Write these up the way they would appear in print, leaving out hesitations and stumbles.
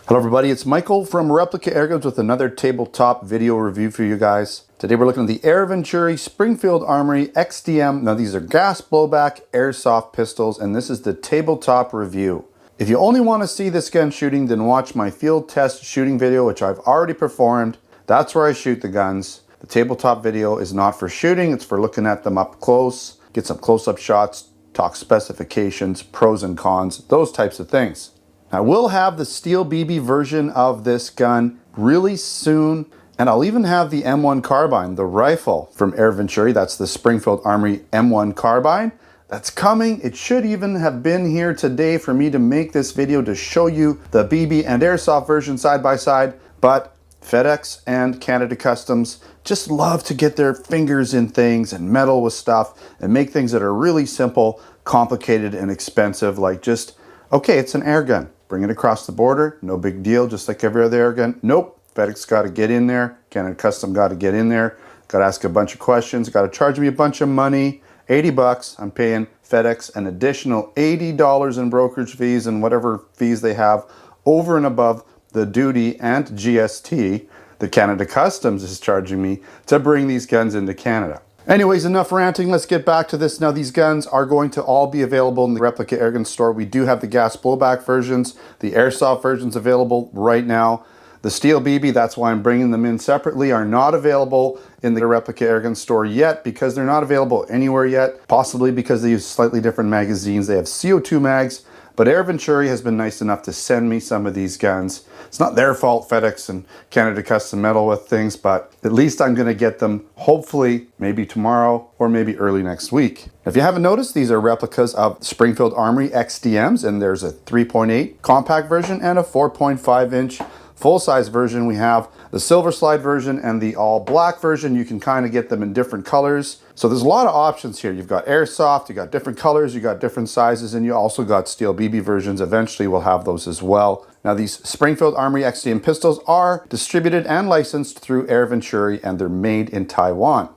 Hello everybody, it's Michael from Replica Airguns with another tabletop video review for you guys. Today we're looking at the Venturi Springfield Armory XDM. Now these are gas blowback airsoft pistols, and this is the tabletop review. If you only want to see this gun shooting, then watch my field test shooting video, which I've already performed. That's where I shoot the guns. The tabletop video is not for shooting, it's for looking at them up close, get some close-up shots, talk specifications, pros and cons, those types of things. I will have the steel BB version of this gun really soon, and I'll even have the M1 carbine, the rifle from Venturi. That's the Springfield Armory M1 carbine. That's coming. It should even have been here today for me to make this video to show you the BB and airsoft version side by side, but FedEx and Canada Customs just love to get their fingers in things and meddle with stuff and make things that are really simple, complicated, and expensive, like just, okay, it's an air gun. Bring it across the border, no big deal, just like every other air gun. Nope, FedEx got to get in there, Canada Custom got to get in there, got to ask a bunch of questions, got to charge me a bunch of money, 80 bucks. I'm paying FedEx an additional $80 in brokerage fees and whatever fees they have over and above the duty and GST that Canada Customs is charging me to bring these guns into Canada. Anyways, enough ranting, let's get back to this. Now these guns are going to all be available in the Replica Airgun store. We do have the gas blowback versions, the airsoft versions available right now. The steel BB, that's why I'm bringing them in separately, are not available in the Replica Airgun store yet because they're not available anywhere yet, possibly because they use slightly different magazines. They have CO2 mags, but Venturi has been nice enough to send me some of these guns. It's not their fault, FedEx and Canada Custom meddle with things, but at least I'm gonna get them hopefully maybe tomorrow or maybe early next week. If you haven't noticed, these are replicas of Springfield Armory XDMs, and there's a 3.8 compact version and a 4.5 inch full-size version. We have the silver slide version and the all black version. You can kind of get them in different colors. So there's a lot of options here. You've got airsoft, you got different colors, you got different sizes, and you also got steel BB versions. Eventually we'll have those as well. Now these Springfield Armory XDM pistols are distributed and licensed through Venturi, and they're made in Taiwan.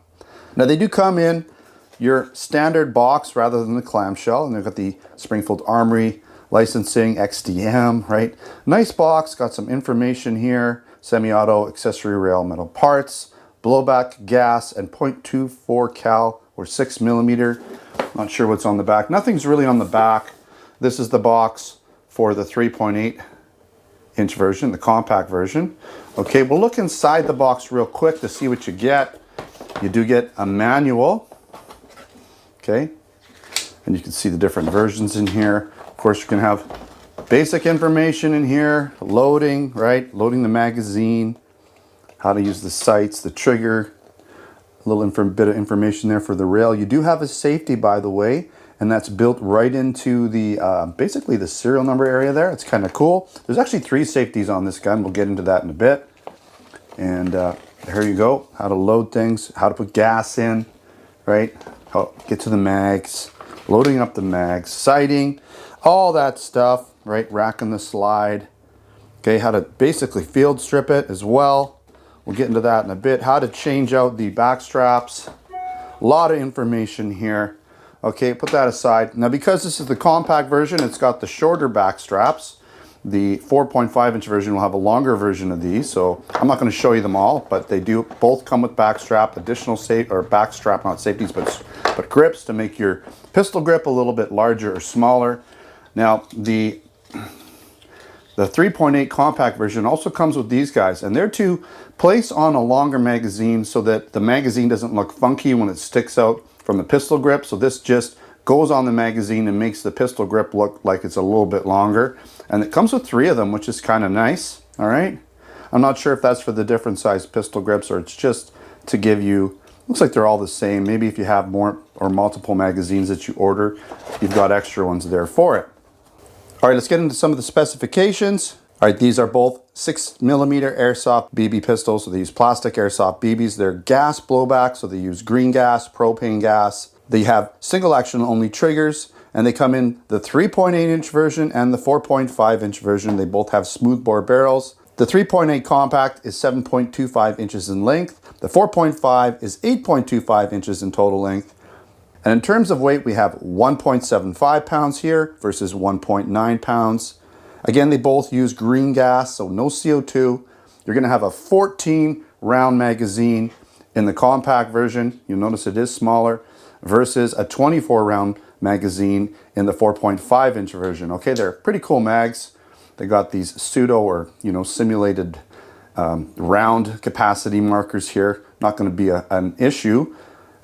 Now they do come in your standard box rather than the clamshell, and they've got the Springfield Armory licensing, XDM, right? Nice box, got some information here, semi-auto, accessory rail, metal parts, blowback, gas, and .24 cal or 6mm. Not sure what's on the back. Nothing's really on the back. This is the box for the 3.8 inch version, the compact version. Okay, we'll look inside the box real quick to see what you get. You do get a manual, okay? And you can see the different versions in here. Of course, you can have basic information in here, loading, right? Loading the magazine, how to use the sights, the trigger, a little bit of information there for the rail. You do have a safety, by the way, and that's built right into the, basically the serial number area there. It's kind of cool. There's actually 3 safeties on this gun. We'll get into that in a bit. And here you go, how to load things, how to put gas in, right? How to get to the mags, loading up the mags, sighting, all that stuff, right? Racking the slide. Okay, how to basically field strip it as well. We'll get into that in a bit. How to change out the back straps. A lot of information here. Okay, put that aside. Now, because this is the compact version, it's got the shorter back straps. The 4.5 inch version will have a longer version of these, so I'm not going to show you them all, but they do both come with back strap, additional back strap, not safeties, but grips to make your pistol grip a little bit larger or smaller. Now, the 3.8 compact version also comes with these guys, and they're to place on a longer magazine so that the magazine doesn't look funky when it sticks out from the pistol grip. So this just goes on the magazine and makes the pistol grip look like it's a little bit longer. And it comes with 3 of them, which is kind of nice, all right? I'm not sure if that's for the different size pistol grips or it's just to give you, looks like they're all the same. Maybe if you have more or multiple magazines that you order, you've got extra ones there for it. All right, let's get into some of the specifications. All right, these are both 6mm airsoft BB pistols. So they use plastic airsoft BBs. They're gas blowback, so they use green gas, propane gas. They have single action only triggers, and they come in the 3.8 inch version and the 4.5 inch version. They both have smoothbore barrels. The 3.8 compact is 7.25 inches in length. The 4.5 is 8.25 inches in total length. And in terms of weight, we have 1.75 pounds here versus 1.9 pounds. Again, they both use green gas, so no CO2. You're gonna have a 14 round magazine in the compact version. You'll notice it is smaller versus a 24 round magazine in the 4.5 inch version. Okay, they're pretty cool mags. They got these pseudo or simulated round capacity markers here. Not going to be an issue.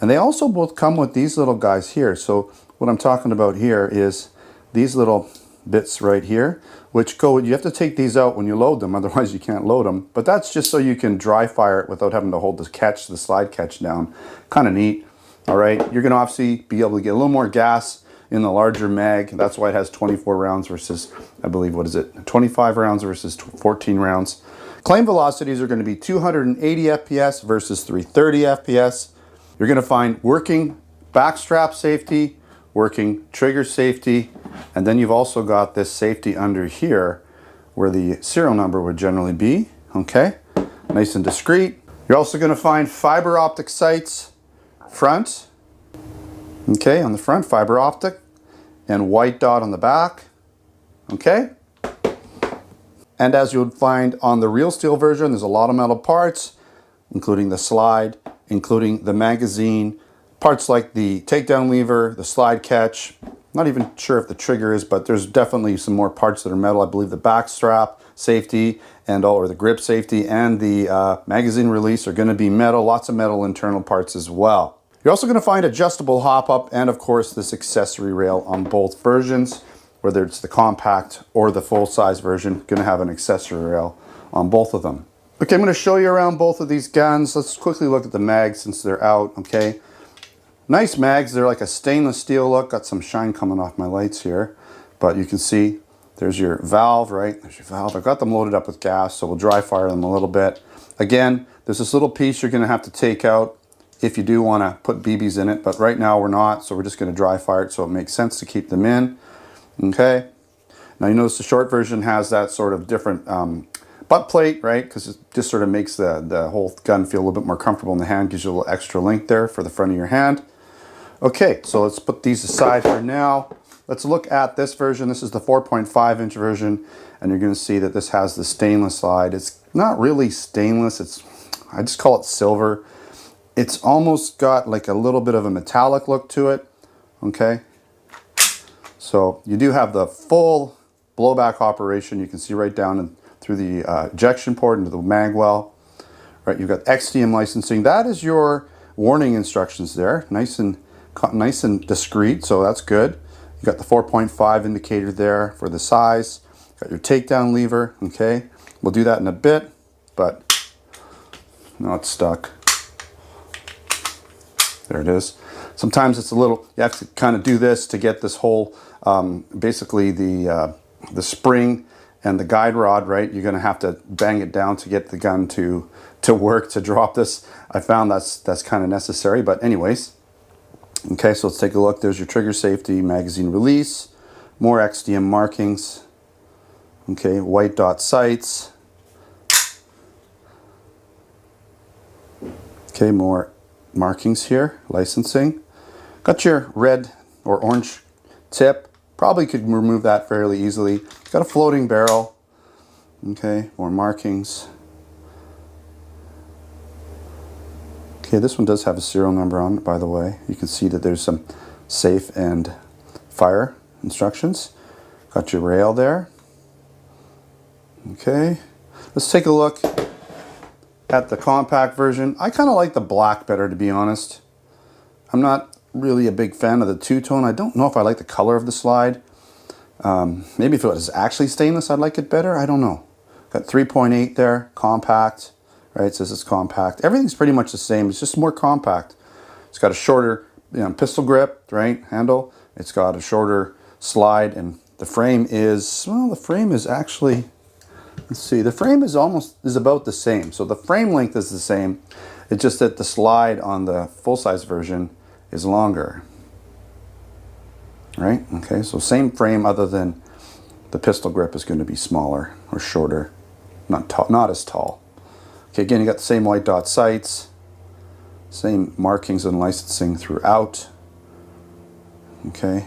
And they also both come with these little guys here. So what I'm talking about here is these little bits right here, which you have to take these out when you load them, otherwise you can't load them. But that's just so you can dry fire it without having to hold the slide catch down. Kind of neat. All right, you're going to obviously be able to get a little more gas in the larger mag. That's why it has 24 rounds versus, I believe, 25 rounds versus 14 rounds. Claim velocities are going to be 280 FPS versus 330 FPS. You're going to find working backstrap safety, working trigger safety, and then you've also got this safety under here where the serial number would generally be. Okay, nice and discreet. You're also going to find fiber optic sights front. Okay, on the front, fiber optic, and white dot on the back. Okay. And as you would find on the real steel version, there's a lot of metal parts, including the slide, including the magazine, parts like the takedown lever, the slide catch. Not even sure if the trigger is, but there's definitely some more parts that are metal. I believe the back strap safety or the grip safety and the magazine release are going to be metal. Lots of metal internal parts as well. You're also going to find adjustable hop-up and, of course, this accessory rail on both versions. Whether it's the compact or the full-size version, going to have an accessory rail on both of them. Okay, I'm going to show you around both of these guns. Let's quickly look at the mags since they're out, okay? Nice mags. They're like a stainless steel look. Got some shine coming off my lights here. But you can see there's your valve, right? There's your valve. I've got them loaded up with gas, so we'll dry fire them a little bit. Again, there's this little piece you're going to have to take out if you do want to put BBs in it, but right now we're not, so we're just going to dry fire it so it makes sense to keep them in. Okay, now you notice the short version has that sort of different butt plate, right? Because it just sort of makes the whole gun feel a little bit more comfortable in the hand, gives you a little extra length there for the front of your hand. Okay, so let's put these aside for now. Let's look at this version. This is the 4.5 inch version, and you're going to see that this has the stainless slide. It's not really stainless, I just call it silver. It's almost got like a little bit of a metallic look to it, okay? So you do have the full blowback operation. You can see right down through the ejection port into the mag well. Right, you've got XDM licensing. That is your warning instructions there, nice and discreet, so that's good. You got the 4.5 indicator there for the size. Got your takedown lever, okay? We'll do that in a bit, but no, it's stuck. There it is. Sometimes it's a little, you have to kind of do this to get this whole, basically the spring and the guide rod, right? You're gonna have to bang it down to get the gun to work, to drop this. I found that's kind of necessary, but anyways. Okay, so let's take a look. There's your trigger safety, magazine release, more XDM markings. Okay, white dot sights. Okay, more markings here, licensing. Got your red or orange tip. Probably could remove that fairly easily. Got a floating barrel. Okay, more markings. Okay, this one does have a serial number on it, by the way. You can see that there's some safe and fire instructions. Got your rail there. Okay, let's take a look at the compact version. I kind of like the black better, to be honest. I'm not really a big fan of the two-tone. I don't know if I like the color of the slide. Maybe if it was actually stainless, I'd like it better. I don't know. Got 3.8 there, compact, right? It says it's compact. Everything's pretty much the same. It's just more compact. It's got a shorter pistol grip, right? Handle. It's got a shorter slide, and the frame is, well, the frame is actually, let's see, the frame is about the same. So the frame length is the same. It's just that the slide on the full-size version is longer. Right? Okay, so same frame other than the pistol grip is going to be smaller or shorter. Not as tall. Okay, again, you got the same white dot sights. Same markings and licensing throughout. Okay.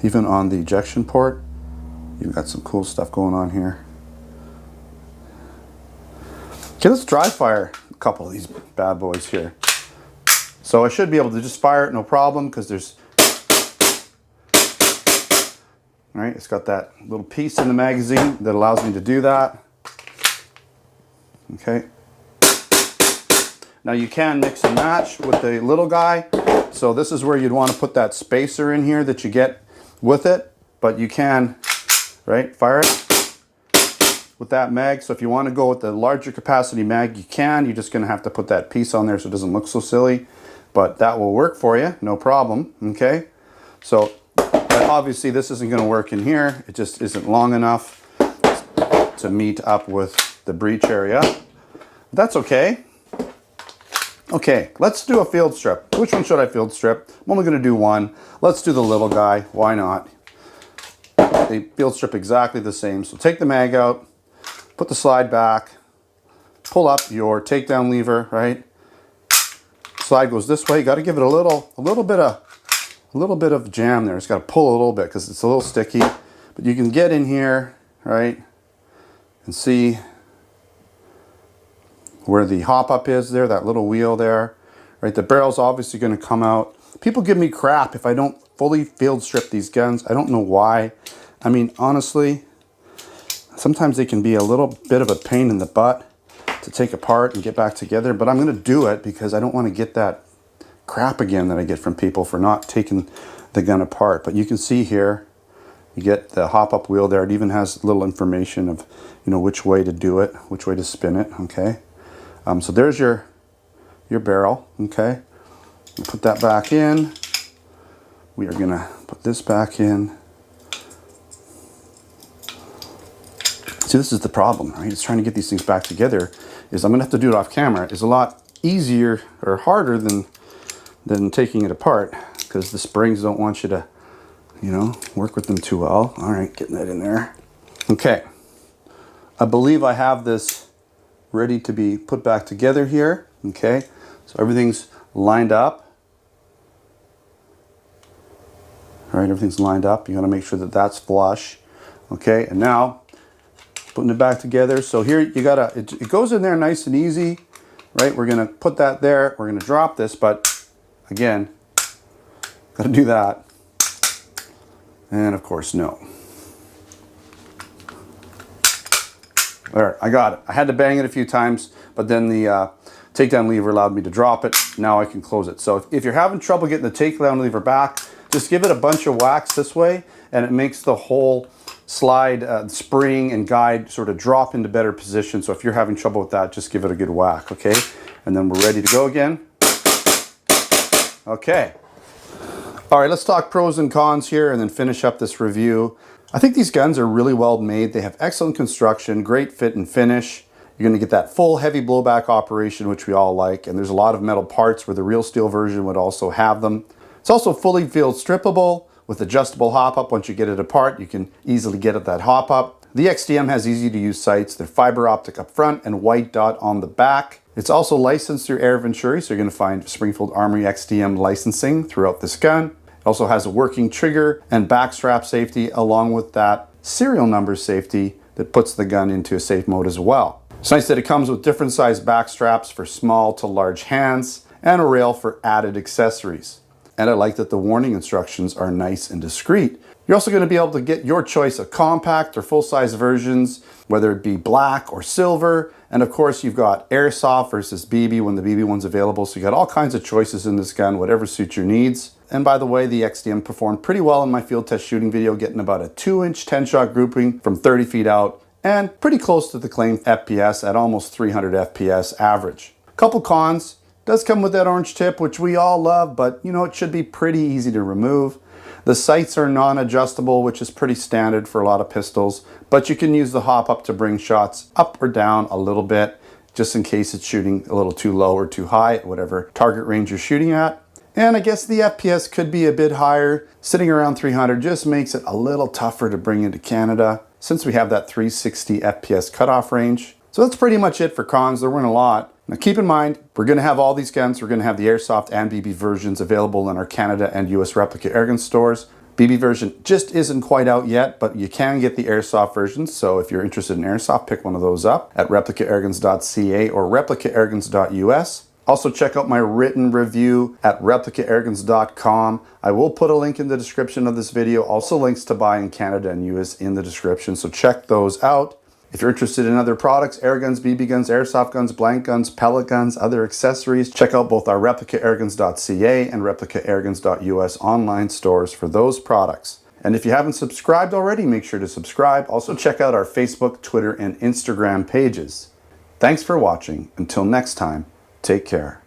Even on the ejection port, You've got some cool stuff going on here. Okay, let's dry fire a couple of these bad boys here. So I should be able to just fire it, no problem, because there's, all right, it's got that little piece in the magazine that allows me to do that. Okay. Now you can mix and match with the little guy. So this is where you'd want to put that spacer in here that you get with it, but you can, right, fire it with that mag. So if you want to go with the larger capacity mag, you can. You're just going to have to put that piece on there so it doesn't look so silly, but that will work for you, no problem. Okay, so obviously this isn't going to work in here. It just isn't long enough to meet up with the breech area. That's okay. Okay, let's do a field strip. Which one should I field strip? I'm only going to do one. Let's do the little guy. Why not? They field strip exactly the same. So take the mag out, put the slide back, pull up your takedown lever, right? Slide goes this way. You got to give it a little bit of jam there. It's got to pull a little bit because it's a little sticky. But you can get in here, right, and see where the hop up is there, that little wheel there, right? The barrel's obviously going to come out. People give me crap if I don't fully field strip these guns. I don't know why. I mean, honestly, sometimes they can be a little bit of a pain in the butt to take apart and get back together, but I'm going to do it because I don't want to get that crap again that I get from people for not taking the gun apart. But you can see here, you get the hop up wheel there. It even has little information of, you know, which way to do it, which way to spin it, okay? So there's your barrel, okay? We'll put that back in. We are gonna put this back in. See, this is the problem, right? It's trying to get these things back together. I'm gonna have to do it off camera. It's a lot easier or harder than taking it apart because the springs don't want you to, you know, work with them too well. All right, getting that in there. Okay, I believe I have this ready to be put back together here. Okay, so everything's lined up. All right, everything's lined up. You gotta make sure that that's flush. Okay, and now putting it back together. So here you gotta, it goes in there nice and easy, right? We're gonna put that there. We're gonna drop this, but again, gotta do that. And of course, no. All right, I got it. I had to bang it a few times, but then the takedown lever allowed me to drop it. Now I can close it. So if you're having trouble getting the takedown lever back, just give it a bunch of whacks this way, and it makes the whole slide, spring and guide sort of drop into better position. So if you're having trouble with that, just give it a good whack, okay? And then we're ready to go again. Okay. All right, let's talk pros and cons here and then finish up this review. I think these guns are really well made. They have excellent construction, great fit and finish. You're gonna get that full heavy blowback operation, which we all like, and there's a lot of metal parts where the real steel version would also have them. It's also fully field strippable with adjustable hop up. Once you get it apart, you can easily get at that hop up. The XDM has easy to use sights. They're fiber optic up front and white dot on the back. It's also licensed through Air Venturi, so you're gonna find Springfield Armory XDM licensing throughout this gun. It also has a working trigger and backstrap safety along with that serial number safety that puts the gun into a safe mode as well. It's nice that it comes with different size backstraps for small to large hands and a rail for added accessories. And I like that the warning instructions are nice and discreet. You're also going to be able to get your choice of compact or full-size versions, whether it be black or silver. And of course, you've got Airsoft versus BB when the BB one's available. So you got all kinds of choices in this gun, whatever suits your needs. And by the way, the XDM performed pretty well in my field test shooting video, getting about a 2-inch 10-shot grouping from 30 feet out and pretty close to the claimed FPS at almost 300 FPS average. Couple cons. Does come with that orange tip, which we all love, but you know, it should be pretty easy to remove. The sights are non-adjustable, which is pretty standard for a lot of pistols, but you can use the hop up to bring shots up or down a little bit, just in case it's shooting a little too low or too high at whatever target range you're shooting at. And I guess the FPS could be a bit higher. Sitting around 300 just makes it a little tougher to bring into Canada since we have that 360 FPS cutoff range. So that's pretty much it for cons. There weren't a lot. Now keep in mind, we're going to have all these guns. We're going to have the Airsoft and BB versions available in our Canada and US replica airgun stores. BB version just isn't quite out yet, but you can get the airsoft version. So if you're interested in airsoft, pick one of those up at replicairguns.ca or replicairguns.us. Also check out my written review at replicairguns.com. I will put a link in the description of this video. Also links to buy in Canada and US in the description, so check those out. If you're interested in other products, air guns, BB guns, airsoft guns, blank guns, pellet guns, other accessories, check out both our replicairguns.ca and replicairguns.us online stores for those products. And if you haven't subscribed already, make sure to subscribe. Also check out our Facebook, Twitter, and Instagram pages. Thanks for watching. Until next time, take care.